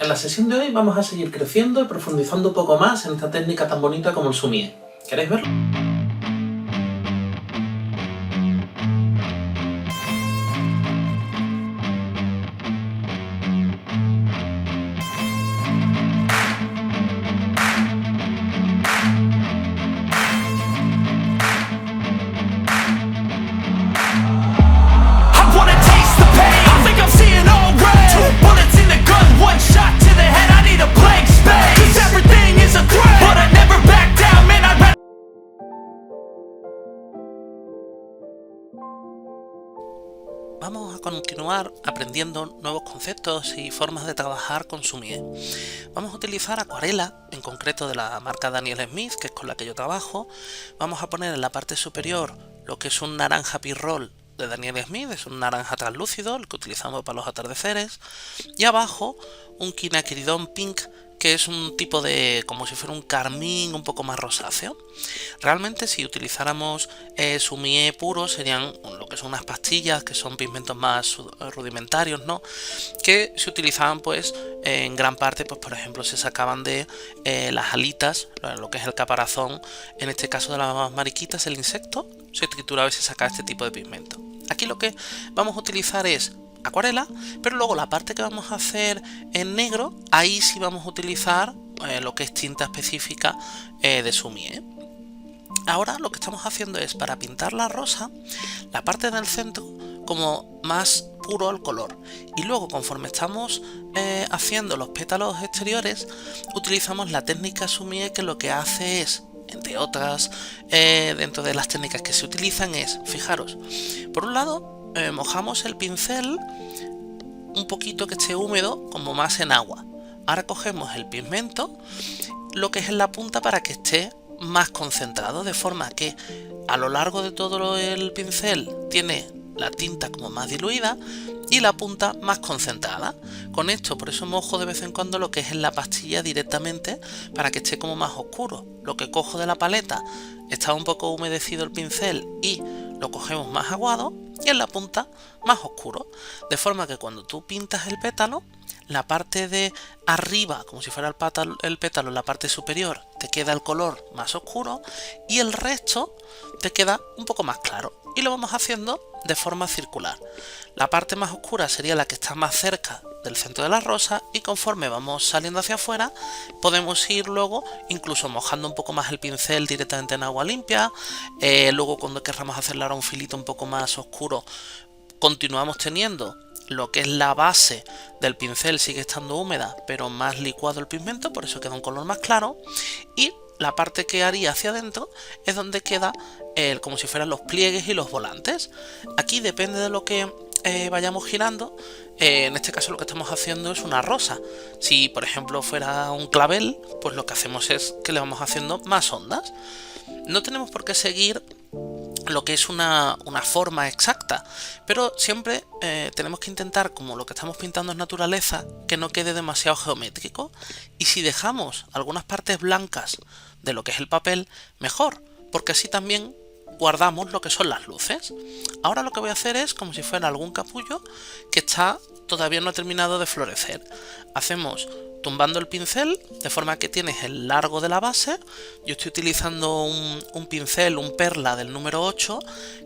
En la sesión de hoy vamos a seguir creciendo y profundizando un poco más en esta técnica tan bonita como el sumie. ¿Queréis verlo? Vamos a continuar aprendiendo nuevos conceptos y formas de trabajar con sumie. Vamos a utilizar acuarela, en concreto de la marca Daniel Smith, que es con la que yo trabajo. Vamos a poner en la parte superior lo que es un naranja pirrol de Daniel Smith, es un naranja translúcido, el que utilizamos para los atardeceres. Y abajo un quinaqueridón pink, que es un tipo de, como si fuera un carmín un poco más rosáceo. Realmente si utilizáramos sumie puro serían lo que son unas pastillas, que son pigmentos más rudimentarios, ¿no? Que se utilizaban pues en gran parte, pues por ejemplo se sacaban de las alitas, lo que es el caparazón, en este caso de las mariquitas, el insecto, se trituraba y se sacaba este tipo de pigmento. Aquí lo que vamos a utilizar es acuarela, pero luego la parte que vamos a hacer en negro, ahí sí vamos a utilizar lo que es tinta específica de sumie. Ahora lo que estamos haciendo es, para pintar la rosa, la parte del centro como más puro al color, y luego conforme estamos haciendo los pétalos exteriores utilizamos la técnica sumie, que lo que hace es, entre otras, dentro de las técnicas que se utilizan es, fijaros, por un lado mojamos el pincel un poquito que esté húmedo, como más en agua. Ahora cogemos el pigmento, lo que es en la punta, para que esté más concentrado, de forma que a lo largo de todo el pincel tiene la tinta como más diluida y la punta más concentrada. Con esto, por eso mojo de vez en cuando lo que es en la pastilla directamente, para que esté como más oscuro. Lo que cojo de la paleta, está un poco humedecido el pincel y lo cogemos más aguado, y en la punta más oscuro, de forma que cuando tú pintas el pétalo, la parte de arriba, como si fuera el pétalo, la parte superior, te queda el color más oscuro y el resto te queda un poco más claro. Y lo vamos haciendo de forma circular. La parte más oscura sería la que está más cerca del centro de la rosa, y conforme vamos saliendo hacia afuera podemos ir luego incluso mojando un poco más el pincel directamente en agua limpia. Luego cuando querramos hacerle ahora un filito un poco más oscuro, continuamos teniendo lo que es la base del pincel, sigue estando húmeda pero más licuado el pigmento, por eso queda un color más claro, y la parte que haría hacia adentro es donde queda como si fueran los pliegues y los volantes. Aquí depende de lo que vayamos girando. En este caso lo que estamos haciendo es una rosa. Si por ejemplo fuera un clavel, pues lo que hacemos es que le vamos haciendo más ondas. No tenemos por qué seguir lo que es una forma exacta, pero siempre tenemos que intentar, como lo que estamos pintando es naturaleza, que no quede demasiado geométrico, y si dejamos algunas partes blancas de lo que es el papel, mejor, porque así también guardamos lo que son las luces. Ahora lo que voy a hacer es como si fuera algún capullo que todavía no ha terminado de florecer. Hacemos tumbando el pincel de forma que tienes el largo de la base. Yo estoy utilizando un pincel, un perla del número 8,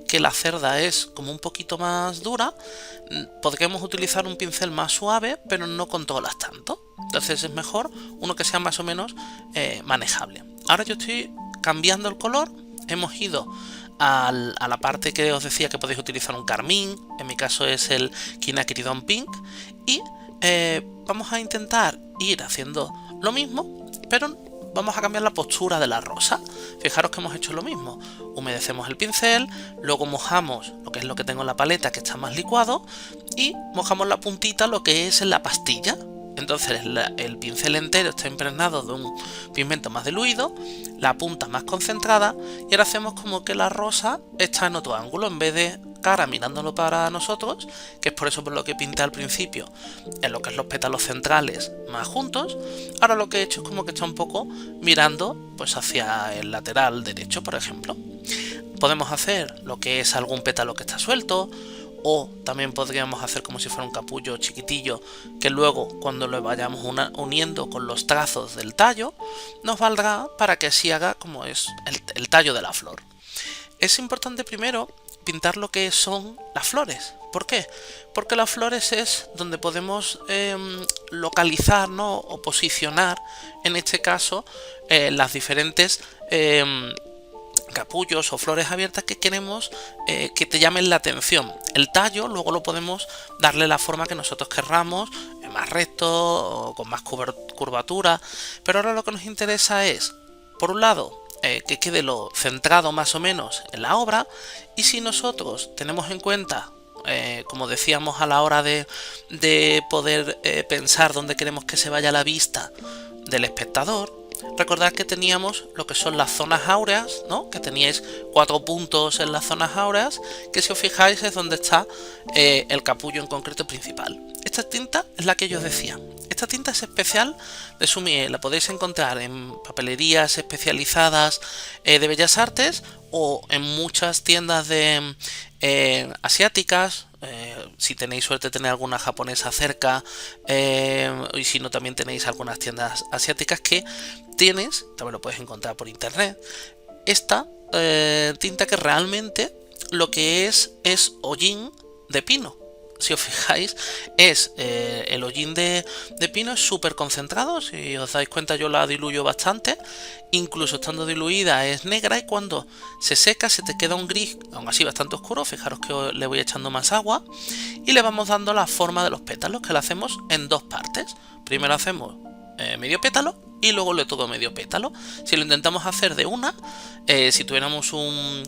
que la cerda es como un poquito más dura. Podríamos utilizar un pincel más suave, pero no controlas tanto. Entonces es mejor uno que sea más o menos manejable. Ahora yo estoy cambiando el color. Hemos ido a la parte que os decía que podéis utilizar un carmín, en mi caso es el quinaqueridón pink, y vamos a intentar ir haciendo lo mismo, pero vamos a cambiar la postura de la rosa. Fijaros que hemos hecho lo mismo, humedecemos el pincel, luego mojamos lo que es lo que tengo en la paleta, que está más licuado, y mojamos la puntita, lo que es en la pastilla. Entonces el pincel entero está impregnado de un pigmento más diluido, la punta más concentrada, y ahora hacemos como que la rosa está en otro ángulo, en vez de cara mirándolo para nosotros, que es por eso por lo que pinté al principio en lo que es los pétalos centrales más juntos. Ahora lo que he hecho es como que está un poco mirando pues hacia el lateral derecho, por ejemplo. Podemos hacer lo que es algún pétalo que está suelto, o también podríamos hacer como si fuera un capullo chiquitillo que luego cuando lo vayamos uniendo con los trazos del tallo nos valdrá para que así haga como es el tallo de la flor. Es importante primero pintar lo que son las flores. ¿Por qué? Porque las flores es donde podemos localizar, ¿no? O posicionar, en este caso, las diferentes capullos o flores abiertas que queremos que te llamen la atención. El tallo luego lo podemos darle la forma que nosotros querramos, más recto o con más curvatura, pero ahora lo que nos interesa es, por un lado, que quede lo centrado más o menos en la obra, y si nosotros tenemos en cuenta, como decíamos a la hora de poder pensar dónde queremos que se vaya la vista del espectador, recordad que teníamos lo que son las zonas áureas, ¿no? Que teníais 4 puntos en las zonas áureas, que si os fijáis es donde está el capullo en concreto principal. Esta tinta es la que yo os decía. Esta tinta es especial de Sumie, la podéis encontrar en papelerías especializadas de Bellas Artes o en muchas tiendas de asiáticas. Si tenéis suerte de tener alguna japonesa cerca, y si no también tenéis algunas tiendas asiáticas que también lo puedes encontrar por internet, esta tinta que realmente lo que es hollín de pino. Si os fijáis, es el hollín de pino es súper concentrado. Si os dais cuenta, yo la diluyo bastante. Incluso estando diluida es negra, y cuando se seca se te queda un gris, aún así bastante oscuro. Fijaros que le voy echando más agua y le vamos dando la forma de los pétalos, que lo hacemos en 2 partes. Primero hacemos medio pétalo y luego le todo medio pétalo. Si lo intentamos hacer de una, si tuviéramos un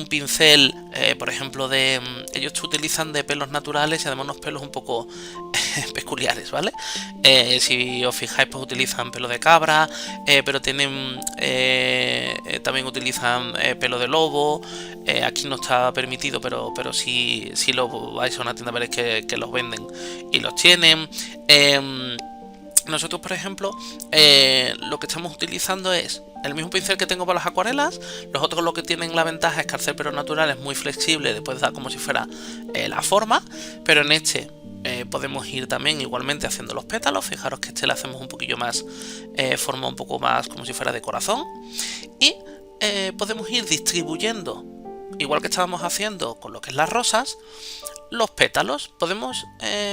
pincel, por ejemplo, ellos utilizan de pelos naturales y además unos pelos un poco peculiares, ¿vale? Si os fijáis, pues utilizan pelo de cabra, pero tienen también utilizan pelo de lobo. Aquí no está permitido, pero si lo vais a una tienda veréis que los venden y los tienen. Nosotros, por ejemplo, lo que estamos utilizando es el mismo pincel que tengo para las acuarelas. Los otros lo que tienen la ventaja es que al ser pelo natural es muy flexible, le puedes dar como si fuera la forma, pero en este podemos ir también igualmente haciendo los pétalos. Fijaros que este le hacemos un poquillo más, forma un poco más como si fuera de corazón, y podemos ir distribuyendo, igual que estábamos haciendo con lo que es las rosas, los pétalos. Podemos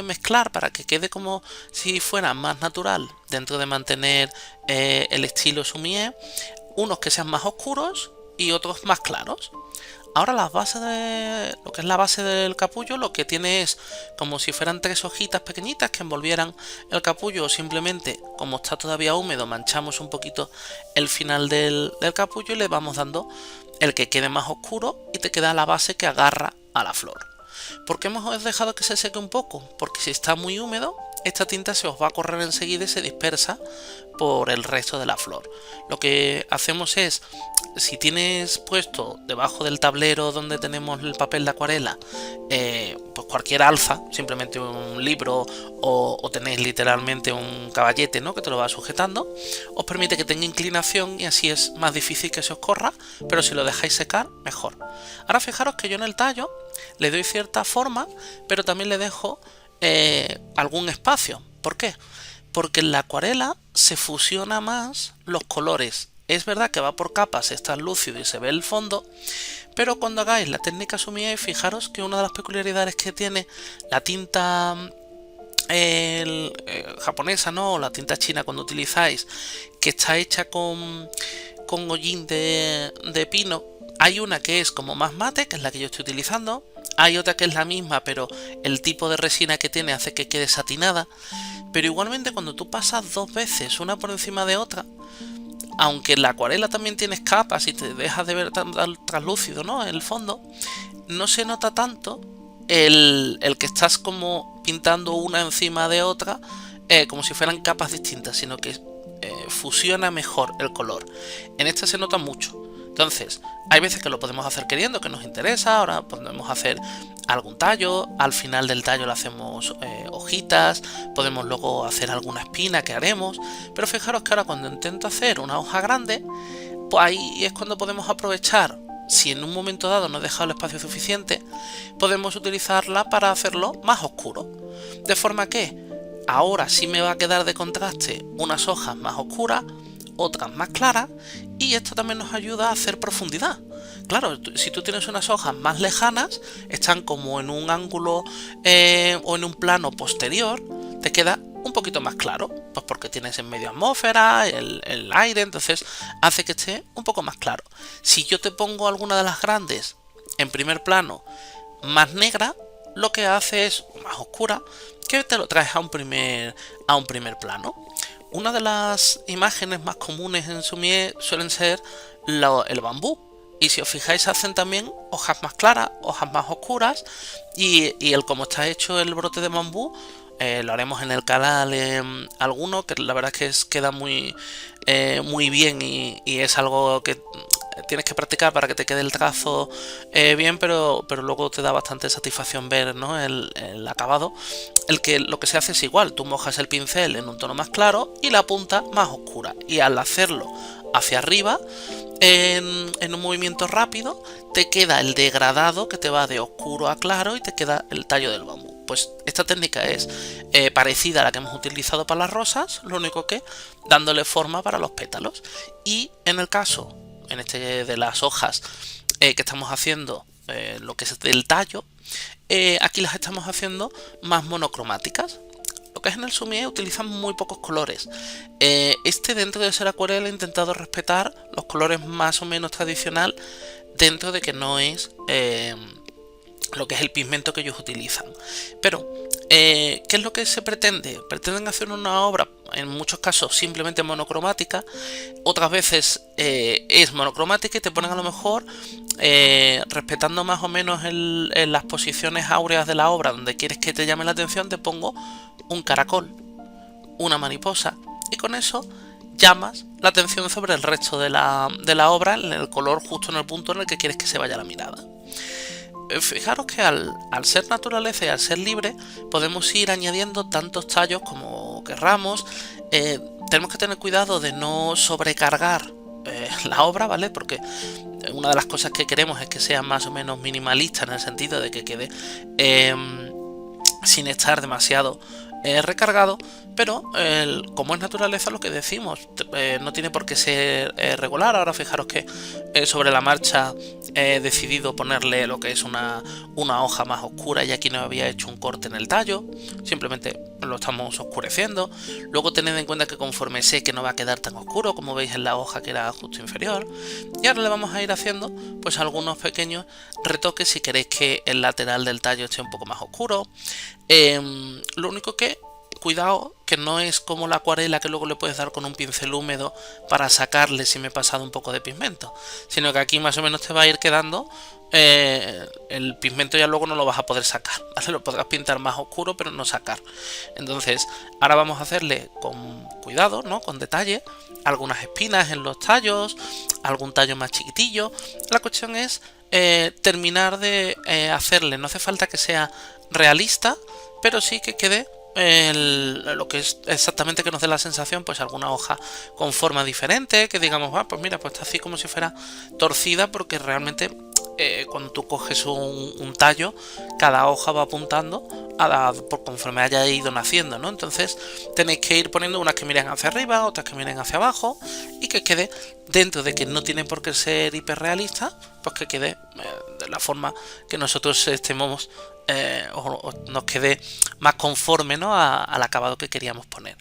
mezclar para que quede como si fuera más natural, dentro de mantener el estilo Sumie, unos que sean más oscuros y otros más claros. Ahora las bases de lo que es la base del capullo, lo que tiene es como si fueran 3 hojitas pequeñitas que envolvieran el capullo, o simplemente, como está todavía húmedo, manchamos un poquito el final del capullo y le vamos dando el que quede más oscuro y te queda la base que agarra a la flor. ¿Por qué hemos dejado que se seque un poco? Porque si está muy húmedo, esta tinta se os va a correr enseguida y se dispersa por el resto de la flor. Lo que hacemos es, si tienes puesto debajo del tablero donde tenemos el papel de acuarela, pues cualquier alza, simplemente un libro, o tenéis literalmente un caballete, ¿no?, que te lo va sujetando, os permite que tenga inclinación y así es más difícil que se os corra, pero si lo dejáis secar, mejor. Ahora fijaros que yo en el tallo le doy cierta forma, pero también le dejo algún espacio. ¿Por qué? Porque en la acuarela se fusiona más los colores. Es verdad que va por capas, está lúcido y se ve el fondo, pero cuando hagáis la técnica Sumie, fijaros que una de las peculiaridades que tiene la tinta japonesa, ¿no?, o la tinta china cuando utilizáis, que está hecha con hollín de pino. Hay una que es como más mate, que es la que yo estoy utilizando. Hay otra que es la misma, pero el tipo de resina que tiene hace que quede satinada. Pero igualmente cuando tú pasas 2 veces una por encima de otra, aunque en la acuarela también tienes capas y te dejas de ver tan translúcido, ¿no?, el fondo, no se nota tanto el que estás como pintando una encima de otra, como si fueran capas distintas, sino que fusiona mejor el color. En esta se nota mucho. Entonces, hay veces que lo podemos hacer queriendo, que nos interesa. Ahora podemos hacer algún tallo, al final del tallo le hacemos hojitas, podemos luego hacer alguna espina que haremos, pero fijaros que ahora cuando intento hacer una hoja grande, pues ahí es cuando podemos aprovechar si en un momento dado no he dejado el espacio suficiente, podemos utilizarla para hacerlo más oscuro. De forma que ahora sí me va a quedar de contraste unas hojas más oscuras, otras más claras, y esto también nos ayuda a hacer profundidad. Claro, si tú tienes unas hojas más lejanas, están como en un ángulo o en un plano posterior, te queda un poquito más claro, pues porque tienes en medio atmósfera, el aire, entonces hace que esté un poco más claro. Si yo te pongo alguna de las grandes en primer plano más negra, lo que hace es más oscura, que te lo traes a un primer plano. Una de las imágenes más comunes en Sumie suelen ser el bambú. Y si os fijáis, hacen también hojas más claras, hojas más oscuras, y el cómo está hecho el brote de bambú, lo haremos en el canal alguno, que la verdad es que queda muy bien, y es algo que tienes que practicar para que te quede el trazo bien, pero luego te da bastante satisfacción ver, ¿no?, el acabado. Lo que se hace es igual, tú mojas el pincel en un tono más claro y la punta más oscura, y al hacerlo hacia arriba en un movimiento rápido te queda el degradado que te va de oscuro a claro y te queda el tallo del bambú. Pues esta técnica es parecida a la que hemos utilizado para las rosas, lo único que dándole forma para los pétalos. Y en el caso de las hojas que estamos haciendo, lo que es del tallo, aquí las estamos haciendo más monocromáticas. Lo que es en el Sumie utilizan muy pocos colores. Dentro de ser acuarela, he intentado respetar los colores más o menos tradicional, dentro de que no es lo que es el pigmento que ellos utilizan. Pero, ¿qué es lo que se pretende? Pretenden hacer una obra, en muchos casos, simplemente monocromática. Otras veces es monocromática y te ponen a lo mejor, respetando más o menos en las posiciones áureas de la obra donde quieres que te llame la atención, te pongo un caracol, una mariposa, y con eso llamas la atención sobre el resto de la obra, en el color justo en el punto en el que quieres que se vaya la mirada. Fijaros que al ser naturaleza y al ser libre, podemos ir añadiendo tantos tallos como querramos. Tenemos que tener cuidado de no sobrecargar la obra, ¿vale? Porque una de las cosas que queremos es que sea más o menos minimalista, en el sentido de que quede sin estar demasiado recargado, pero como es naturaleza, lo que decimos, no tiene por qué ser regular. Ahora fijaros que sobre la marcha he decidido ponerle lo que es una hoja más oscura, y aquí no había hecho un corte en el tallo, simplemente lo estamos oscureciendo. Luego tened en cuenta que conforme seque no va a quedar tan oscuro como veis en la hoja que era justo inferior, y ahora le vamos a ir haciendo pues algunos pequeños retoques si queréis que el lateral del tallo esté un poco más oscuro. Lo único que cuidado, que no es como la acuarela, que luego le puedes dar con un pincel húmedo para sacarle si me he pasado un poco de pigmento, sino que aquí más o menos te va a ir quedando el pigmento, ya luego no lo vas a poder sacar, ¿vale? Lo podrás pintar más oscuro pero no sacar. Entonces ahora vamos a hacerle con cuidado, ¿no?, con detalle, algunas espinas en los tallos, algún tallo más chiquitillo. La cuestión es terminar de hacerle, no hace falta que sea realista, pero sí que quede lo que es exactamente, que nos dé la sensación, pues alguna hoja con forma diferente, que digamos, pues mira, pues está así como si fuera torcida, porque realmente cuando tú coges un tallo, cada hoja va apuntando por conforme haya ido naciendo, ¿no? Entonces tenéis que ir poniendo unas que miren hacia arriba, otras que miren hacia abajo, y que quede, dentro de que no tiene por qué ser hiperrealista, pues que quede de la forma que nosotros estemos o nos quede más conforme, ¿no?, al acabado que queríamos poner.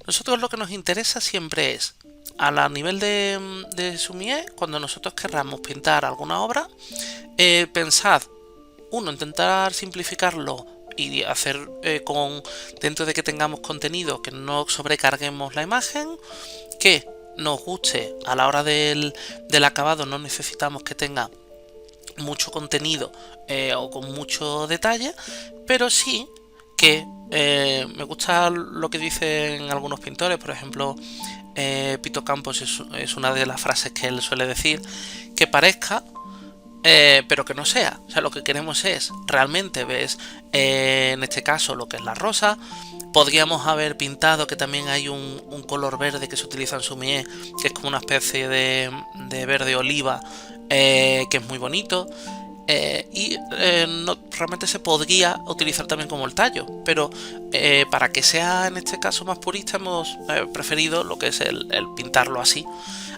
Nosotros lo que nos interesa siempre es, a nivel de Sumie, cuando nosotros querramos pintar alguna obra, pensad, intentar simplificarlo y hacer dentro de que tengamos contenido, que no sobrecarguemos la imagen, que nos guste a la hora del acabado. No necesitamos que tenga mucho contenido o con mucho detalle, pero sí que me gusta lo que dicen algunos pintores. Por ejemplo, Pito Campos es una de las frases que él suele decir, que parezca pero que no sea. O sea, lo que queremos es realmente, ves, en este caso lo que es la rosa. Podríamos haber pintado que también hay un color verde que se utiliza en Sumie, que es como una especie de verde oliva, que es muy bonito. Realmente se podría utilizar también como el tallo, pero para que sea en este caso más purista hemos preferido lo que es el pintarlo así.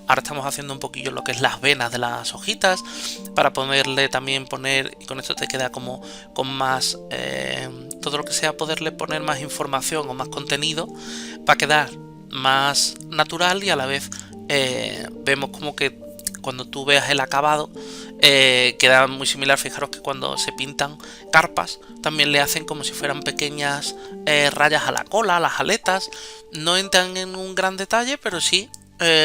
Ahora estamos haciendo un poquillo lo que es las venas de las hojitas para ponerle también y con esto te queda como con más todo lo que sea poderle poner más información o más contenido para quedar más natural, y a la vez vemos como que cuando tú veas el acabado queda muy similar. Fijaros que cuando se pintan carpas también le hacen como si fueran pequeñas rayas a la cola, a las aletas. No entran en un gran detalle, pero sí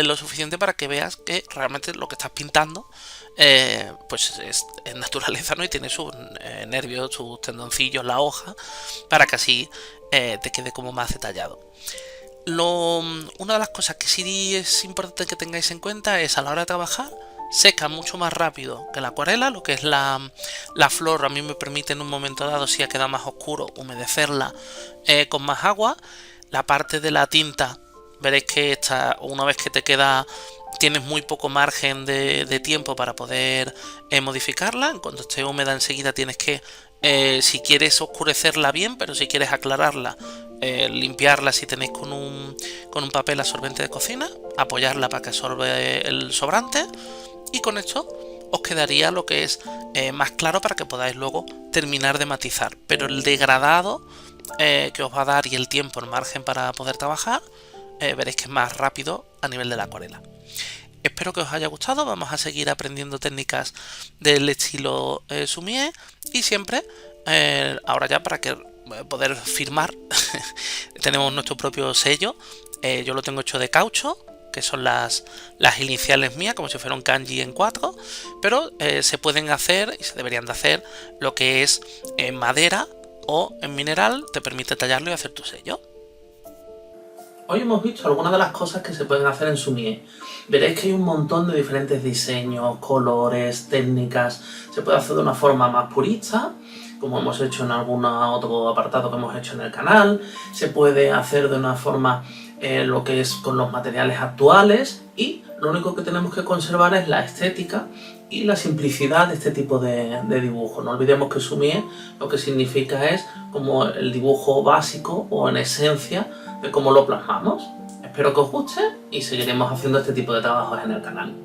lo suficiente para que veas que realmente lo que estás pintando pues es naturaleza, ¿no? Y tiene sus nervios, sus tendoncillos, la hoja, para que así te quede como más detallado. Una de las cosas que sí es importante que tengáis en cuenta es a la hora de trabajar, seca mucho más rápido que la acuarela. Lo que es la flor a mí me permite en un momento dado, si ha quedado más oscuro, humedecerla con más agua. La parte de la tinta, veréis que una vez que te queda, tienes muy poco margen de tiempo para poder modificarla. En cuanto esté húmeda enseguida tienes que, si quieres oscurecerla bien, pero si quieres aclararla, limpiarla si tenéis con un papel absorbente de cocina, apoyarla para que absorbe el sobrante, y con esto os quedaría lo que es más claro para que podáis luego terminar de matizar. Pero el degradado que os va a dar y el tiempo, el margen para poder trabajar, veréis que es más rápido a nivel de la acuarela. Espero que os haya gustado. Vamos a seguir aprendiendo técnicas del estilo Sumier, y siempre, ahora ya para que poder firmar, tenemos nuestro propio sello. Yo lo tengo hecho de caucho, que son las iniciales mías, como si fuera un kanji en 4, pero se pueden hacer y se deberían de hacer lo que es en madera o en mineral, te permite tallarlo y hacer tu sello. Hoy hemos visto algunas de las cosas que se pueden hacer en Sumier. Veréis que hay un montón de diferentes diseños, colores, técnicas. Se puede hacer de una forma más purista, como hemos hecho en algún otro apartado que hemos hecho en el canal. Se puede hacer de una forma lo que es con los materiales actuales, y lo único que tenemos que conservar es la estética y la simplicidad de este tipo de dibujo. No olvidemos que Sumier lo que significa es como el dibujo básico o en esencia de cómo lo plasmamos. Espero que os guste y seguiremos haciendo este tipo de trabajos en el canal.